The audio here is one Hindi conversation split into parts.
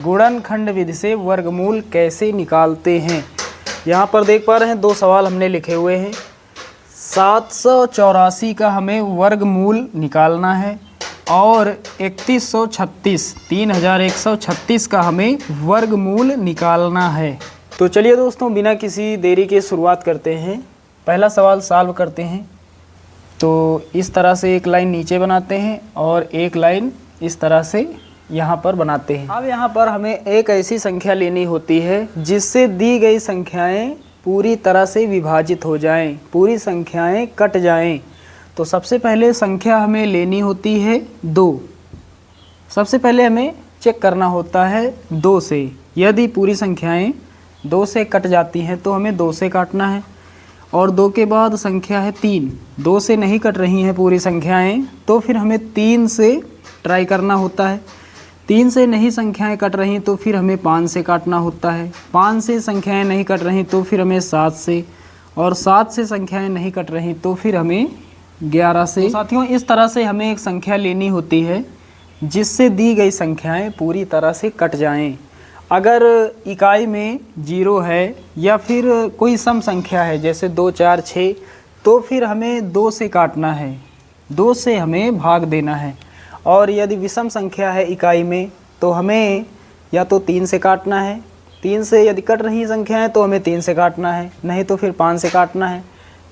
गुणनखंड विधि से वर्गमूल कैसे निकालते हैं। यहाँ पर देख पा रहे हैं दो सवाल हमने लिखे हुए हैं। 784 का हमें वर्गमूल निकालना है और 3136 का हमें वर्गमूल निकालना है। तो चलिए दोस्तों, बिना किसी देरी के शुरुआत करते हैं। पहला सवाल सॉल्व करते हैं। तो इस तरह से एक लाइन नीचे बनाते हैं और एक लाइन इस तरह से यहाँ पर बनाते हैं। अब यहाँ पर हमें एक ऐसी संख्या लेनी होती है जिससे दी गई संख्याएं पूरी तरह से विभाजित हो जाएं, पूरी संख्याएं कट जाएं। तो सबसे पहले संख्या हमें लेनी होती है 2। सबसे पहले हमें चेक करना होता है 2 से। यदि पूरी संख्याएं 2 से कट जाती हैं तो हमें 2 से काटना है। और 2 के बाद संख्या है 3। 2 से नहीं कट रही हैं पूरी संख्याएं तो फिर हमें 3 से ट्राई करना होता है। 3 से नहीं संख्याएं कट रही तो फिर हमें 5 से काटना होता है। 5 से संख्याएं नहीं कट रही तो फिर हमें 7 से, और 7 से संख्याएं नहीं कट रही तो फिर हमें 11 से। तो साथियों, इस तरह से हमें एक संख्या लेनी होती है जिससे दी गई संख्याएं पूरी तरह से कट जाएं। अगर इकाई में 0 है या फिर कोई सम संख्या है जैसे 2, 4, 6, तो फिर हमें 2 से काटना है, 2 से हमें भाग देना है। और यदि विषम संख्या है इकाई में तो हमें या तो 3 से काटना है। 3 से यदि कट रही संख्याएं तो हमें 3 से काटना है, नहीं तो फिर 5 से काटना है।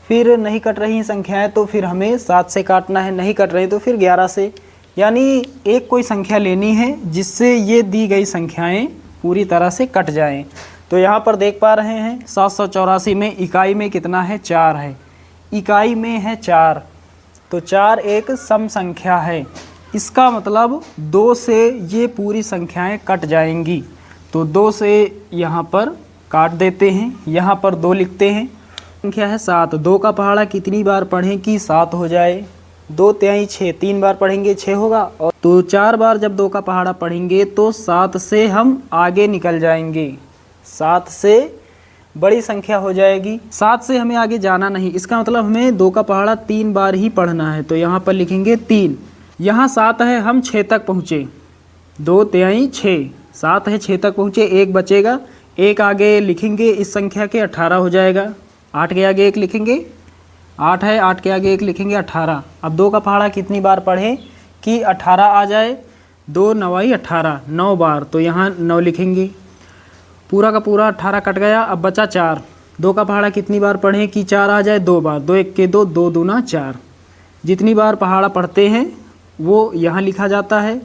फिर नहीं कट रही संख्याएं तो फिर हमें 7 से काटना है, नहीं कट रही तो फिर 11 से। यानी एक कोई संख्या लेनी है जिससे ये दी गई संख्याएं पूरी तरह से कट जाएं। तो यहाँ पर देख पा रहे हैं 784 में इकाई में कितना है, 4 है। इकाई में है 4, तो 4 एक सम संख्या है। इसका मतलब 2 से ये पूरी संख्याएं कट जाएंगी। तो 2 से यहाँ पर काट देते हैं, यहाँ पर 2 लिखते हैं। संख्या है 7। 2 का पहाड़ा कितनी बार पढ़ें कि 7 हो जाए? 2 तिहाई 6, 3 बार पढ़ेंगे 6 होगा। और तो 4 बार जब 2 का पहाड़ा पढ़ेंगे तो 7 से हम आगे निकल जाएंगे, 7 से बड़ी संख्या हो जाएगी। 7 से हमें आगे जाना नहीं। इसका मतलब हमें 2 का पहाड़ा 3 बार ही पढ़ना है। तो यहाँ पर लिखेंगे 3। यहाँ 7 है, हम 6 तक पहुँचे। 2 तिहाई 6, 7 है, 6 तक पहुँचे, 1 बचेगा। 1 आगे लिखेंगे इस संख्या के, 18 हो जाएगा। 8 के आगे 1 लिखेंगे, 8 है, 8 के आगे 1 लिखेंगे, 18। अब 2 का पहाड़ा कितनी बार पढ़ें कि 18 आ जाए? 2 9 18, 9 बार। तो यहाँ 9 लिखेंगे। पूरा का पूरा 18 कट गया, अब बचा 4। 2 का पहाड़ा कितनी बार पढ़ें कि 4 आ जाए? 2 बार। 2 1 के 2, 2 दूना 4। जितनी बार पहाड़ा पढ़ते हैं वो यहाँ लिखा जाता है,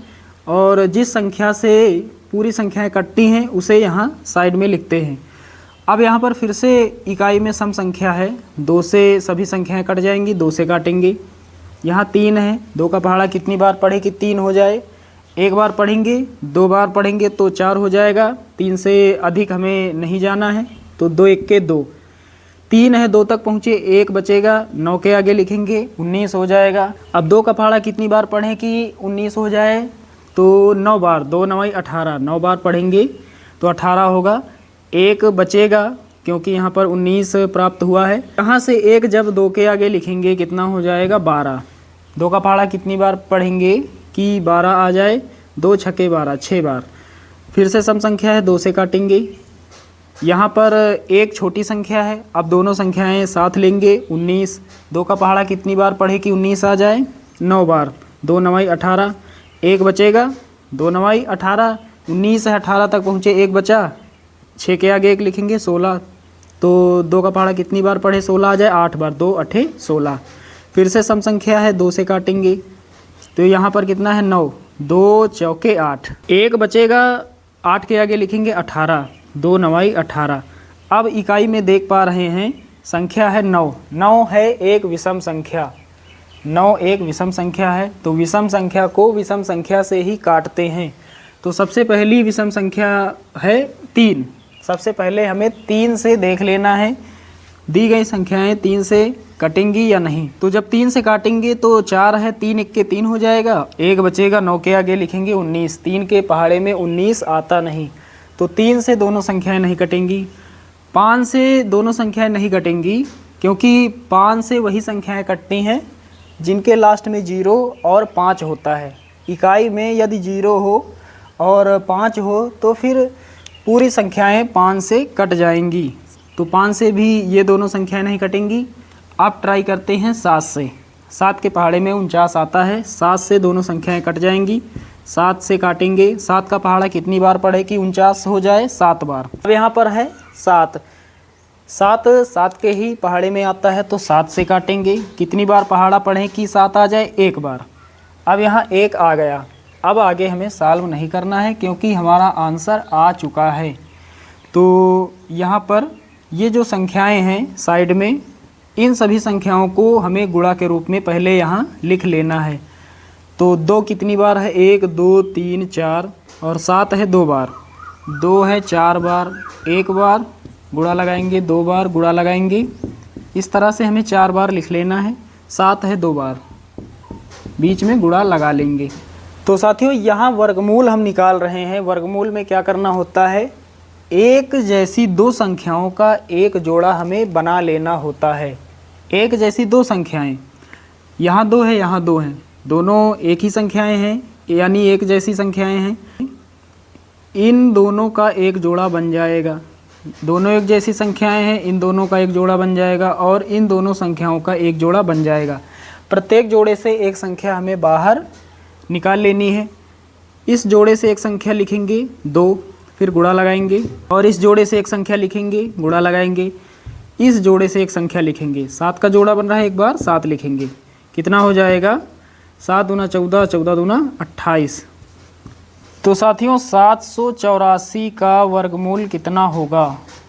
और जिस संख्या से पूरी संख्याएं कटती हैं उसे यहाँ साइड में लिखते हैं। अब यहाँ पर फिर से इकाई में सम संख्या है, 2 से सभी संख्याएं कट जाएंगी, 2 से काटेंगे। यहाँ 3 है। 2 का पहाड़ा कितनी बार पढ़े कि 3 हो जाए? 1 बार पढ़ेंगे, 2 बार पढ़ेंगे तो 4 हो जाएगा। 3 से अधिक हमें नहीं जाना है, तो 2 1 के 2। 3 है, 2 तक पहुँचे, 1 बचेगा। 9 के आगे लिखेंगे, 19 हो जाएगा। अब 2 का पहाड़ा कितनी बार पढ़ें कि 19 हो जाए? तो 9 बार। 2 9 18, 9 बार पढ़ेंगे तो 18 होगा। 1 बचेगा क्योंकि यहाँ पर 19 प्राप्त हुआ है। यहाँ से 1 जब 2 के आगे लिखेंगे कितना हो जाएगा? 12। 2 का पहाड़ा कितनी बार पढ़ेंगे कि 12 आ जाए? 2 छक्के 12, 6 बार। फिर से सम संख्या है, 2 से काटेंगे। यहाँ पर एक छोटी संख्या है, अब दोनों संख्याएं साथ लेंगे, 19। 2 का पहाड़ा कितनी बार पढ़े कि 19 आ जाए? 9 बार। 2 9 18, 1 बचेगा। 2 9 18, 19 से 18 तक पहुँचे, 1 बचा। 6 के आगे 1 लिखेंगे, 16। तो 2 का पहाड़ा कितनी बार पढ़े 16 आ जाए? 8 बार। 2 8 16। फिर से सम संख्या है, 2 से काटेंगे तो यहाँ पर कितना है? 9। 2 चौके 8, 1 बचेगा। 8 के आगे लिखेंगे 18। 2 9 18। अब इकाई में देख पा रहे हैं संख्या है 9। 9 है एक विषम संख्या। 9 एक विषम संख्या है, तो विषम संख्या को विषम संख्या से ही काटते हैं। तो सबसे पहली विषम संख्या है 3। सबसे पहले हमें 3 से देख लेना है दी गई संख्याएं 3 से कटेंगी या नहीं। तो जब 3 से काटेंगे तो 4 है, 3 1 के 3 हो जाएगा। 1 बचेगा। 9 के आगे लिखेंगे 19। 3 के पहाड़े में 19 आता नहीं, तो 3 से दोनों संख्याएं नहीं कटेंगी। 5 से दोनों संख्याएं नहीं कटेंगी क्योंकि 5 से वही संख्याएं कटती हैं जिनके लास्ट में 0 और 5 होता है। इकाई में यदि 0 हो और 5 हो तो फिर पूरी संख्याएं 5 से कट जाएंगी। तो 5 से भी ये दोनों संख्याएं नहीं कटेंगी। आप ट्राई करते हैं 7 से। 7 के पहाड़े में 49 आता है, 7 से दोनों संख्याएं कट जाएंगी। 7 से काटेंगे, 7 का पहाड़ा कितनी बार पढ़े कि 49 हो जाए? 7 बार। अब यहाँ पर है 7, 7 के ही पहाड़े में आता है तो 7 से काटेंगे। कितनी बार पहाड़ा पढ़ें कि 7 आ जाए? 1 बार। अब यहाँ 1 आ गया। अब आगे हमें सॉल्व नहीं करना है क्योंकि हमारा आंसर आ चुका है। तो यहाँ पर ये जो संख्याएं हैं साइड में, इन सभी संख्याओं को हमें गुणा के रूप में पहले यहाँ लिख लेना है। तो 2 कितनी बार है? 1 2 3 4 और 7 है 2 बार। 2 है 4 बार, 1 बार गुणा लगाएंगे, 2 बार गुणा लगाएंगे। इस तरह से हमें 4 बार लिख लेना है। 7 है 2 बार, बीच में गुणा लगा लेंगे। तो साथियों यहाँ वर्गमूल हम निकाल रहे हैं। वर्गमूल में क्या करना होता है? एक जैसी दो संख्याओं का एक जोड़ा हमें बना लेना होता है। एक जैसी दो संख्याएं, यहाँ 2 है, यहाँ 2 हैं, दोनों एक ही संख्याएं हैं, यानी एक जैसी संख्याएं हैं। इन दोनों का एक जोड़ा बन जाएगा। दोनों एक जैसी संख्याएं हैं, इन दोनों का एक जोड़ा बन जाएगा और इन दोनों संख्याओं का एक जोड़ा बन जाएगा। प्रत्येक जोड़े से एक संख्या हमें बाहर निकाल लेनी है। इस जोड़े से एक संख्या लिखेंगे 2, फिर गुणा लगाएंगे, और इस जोड़े से एक संख्या लिखेंगे, गुणा लगाएंगे। इस जोड़े से एक संख्या लिखेंगे, 7 का जोड़ा बन रहा है, एक बार 7 लिखेंगे। कितना हो जाएगा? 7 दूना 14, 14 दूना 28। तो साथियों 784 का वर्गमूल कितना होगा?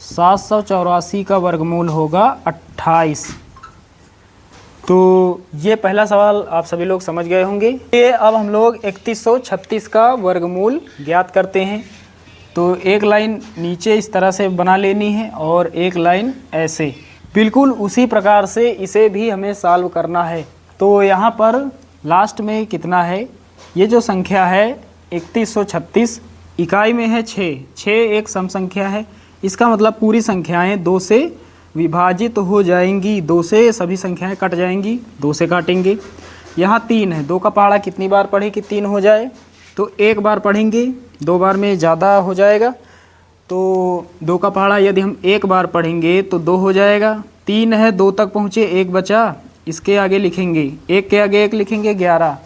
784 का वर्गमूल होगा 28। तो ये पहला सवाल आप सभी लोग समझ गए होंगे। ये अब हम लोग 3136 का वर्गमूल ज्ञात करते हैं। तो एक लाइन नीचे इस तरह से बना लेनी है और एक लाइन ऐसे, बिल्कुल उसी प्रकार से इसे भी हमें सॉल्व करना है। तो यहाँ पर लास्ट में कितना है? ये जो संख्या है 3136 इकाई में है 6, 6 एक सम संख्या है। इसका मतलब पूरी संख्याएं 2 से विभाजित हो जाएंगी, 2 से सभी संख्याएं कट जाएंगी, 2 से काटेंगे। यहाँ 3 है, 2 का पहाड़ा कितनी बार पढ़े कि 3 हो जाए? तो 1 बार पढ़ेंगे, 2 बार में ज़्यादा हो जाएगा। तो 2 का पहाड़ा यदि हम 1 बार पढ़ेंगे तो 2 हो जाएगा। 3 है, 2 तक पहुँचे, 1 बचा, इसके आगे लिखेंगे, 1 के आगे 1 लिखेंगे 11।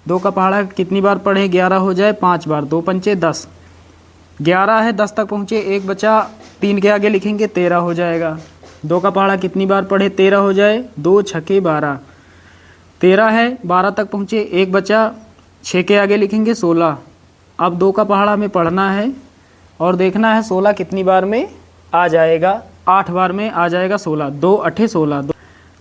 2 का पहाड़ा कितनी बार पढ़े? 11 हो जाए, 5 बार, 2 पंचे 10। 11 है, 10 तक पहुँचे, 1 बचा, 3 के आगे लिखेंगे, 13 हो जाएगा। 2 का पहाड़ा कितनी बार पढ़े? 13 हो जाए, 2 छके 12। 13 है, 12 तक पहुँचे, 1 बचा, 6 के आगे लिखेंगे 16। अब 2 का पहाड़ा हमें पढ़ना है और देखना है 16 कितनी बार में आ जाएगा। 8 बार में आ जाएगा 16, 2 8 16।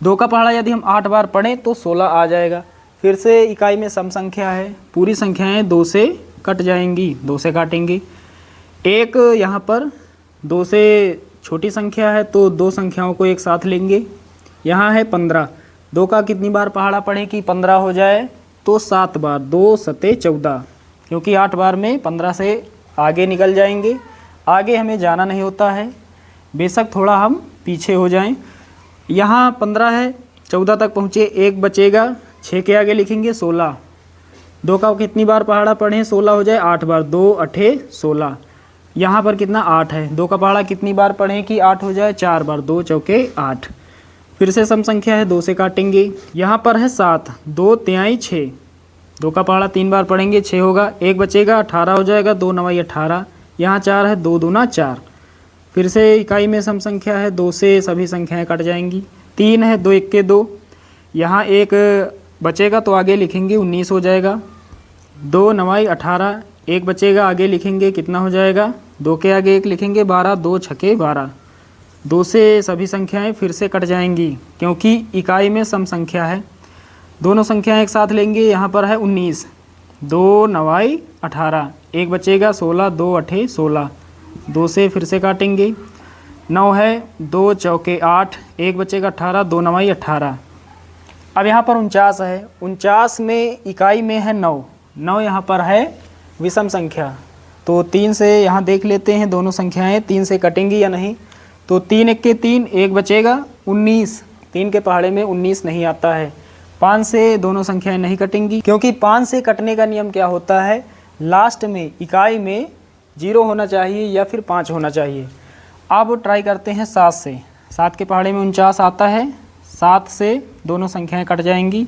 2 का पहाड़ा यदि हम 8 बार पढ़ें तो 16 आ जाएगा। फिर से इकाई में सम संख्या है, पूरी संख्याएं 2 से कट जाएंगी, 2 से काटेंगे। एक यहाँ पर 2 से छोटी संख्या है तो 2 संख्याओं को एक साथ लेंगे। यहाँ है 15, 2 का कितनी बार पहाड़ा पढ़े कि 15 हो जाए? तो 7 बार, 2 सते 14, क्योंकि 8 बार में 15 से आगे निकल जाएंगे। आगे हमें जाना नहीं होता है, बेशक थोड़ा हम पीछे हो जाएं। यहाँ 15 है, 14 तक पहुँचे, 1 बचेगा, 6 के आगे लिखेंगे 16। 2 का कितनी बार पहाड़ा पढ़ें? 16 हो जाए, 8 बार, 2 8 16। यहाँ पर कितना? 8 है, 2 का पहाड़ा कितनी बार पढ़ें कि 8 हो जाए? 4 बार, 2 चौके 8। फिर से सम संख्या है, 2 से काटेंगे। यहाँ पर है 7, 2 तिहाई 6। 2 का पहाड़ा 3 बार पढ़ेंगे, 6 होगा, 1 बचेगा, 18 हो जाएगा, 2 9 18। यहाँ 4 है, 2 दूना 4। फिर से इकाई में सम संख्या है, 2 से सभी संख्याएं कट जाएंगी। 3 है, 2 1 2। यहाँ 1 बचेगा तो आगे लिखेंगे 19 हो जाएगा। 2 9 18, 1 बचेगा, आगे लिखेंगे कितना हो जाएगा? 2 के आगे 1 लिखेंगे 12, 2 छके 12। 2 से सभी संख्याएं फिर से कट जाएंगी क्योंकि इकाई में सम संख्या है। दोनों संख्याएं एक साथ लेंगे, यहाँ पर है 19, 2 9 18, 1 बचेगा 16, 2 8 16। 2 से फिर से काटेंगे। 9 है, 2 चौके 8, 1 बचेगा 18, 2 9 18। अब यहाँ पर 49 है, 49 में इकाई में है 9, 9 यहाँ पर है विषम संख्या। तो 3 से यहाँ देख लेते हैं दोनों संख्याएं 3 से कटेंगी या नहीं। तो 3 1 के 3, 1 बचेगा 19। 3 के पहाड़े में 19 नहीं आता है। 5 से दोनों संख्याएं नहीं कटेंगी क्योंकि 5 से कटने का नियम क्या होता है? लास्ट में इकाई में 0 होना चाहिए या फिर 5 होना चाहिए। अब ट्राई करते हैं 7 से। 7 के पहाड़े में 49 आता है, 7 से दोनों संख्याएं कट जाएंगी,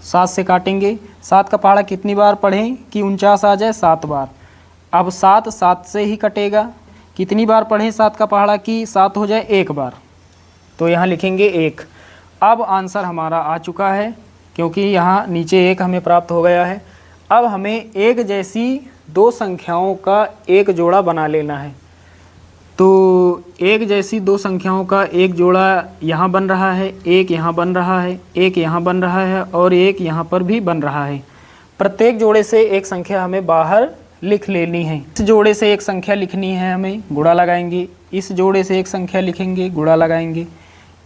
7 से काटेंगे। 7 का पहाड़ा कितनी बार पढ़ें कि 49 आ जाए? 7 बार। अब 7 से ही कटेगा, कितनी बार पढ़ें 7 का पहाड़ा कि 7 हो जाए? 1 बार, तो यहाँ लिखेंगे 1। अब आंसर हमारा आ चुका है क्योंकि यहाँ नीचे 1 हमें प्राप्त हो गया है। अब हमें एक जैसी दो संख्याओं का एक जोड़ा बना लेना है। तो एक जैसी दो संख्याओं का एक जोड़ा यहाँ बन रहा है, एक यहाँ बन रहा है, एक यहाँ बन रहा है और एक यहाँ पर भी बन रहा है। प्रत्येक जोड़े से एक संख्या हमें बाहर लिख लेनी है। इस जोड़े से एक संख्या लिखनी है हमें, गुणा लगाएंगे। इस जोड़े से एक संख्या लिखेंगे, गुणा लगाएंगे।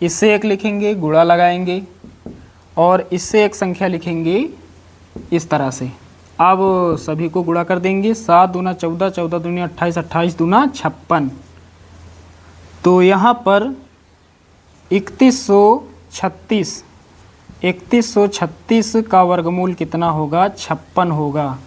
इससे एक लिखेंगे, गुणा लगाएंगे और इससे एक संख्या लिखेंगे इस तरह से। अब सभी को गुणा कर देंगे। 7 दूना 14, 14 दूनी 28, 28 दूना 56। तो यहाँ पर 3136 का वर्गमूल कितना होगा? 56 होगा।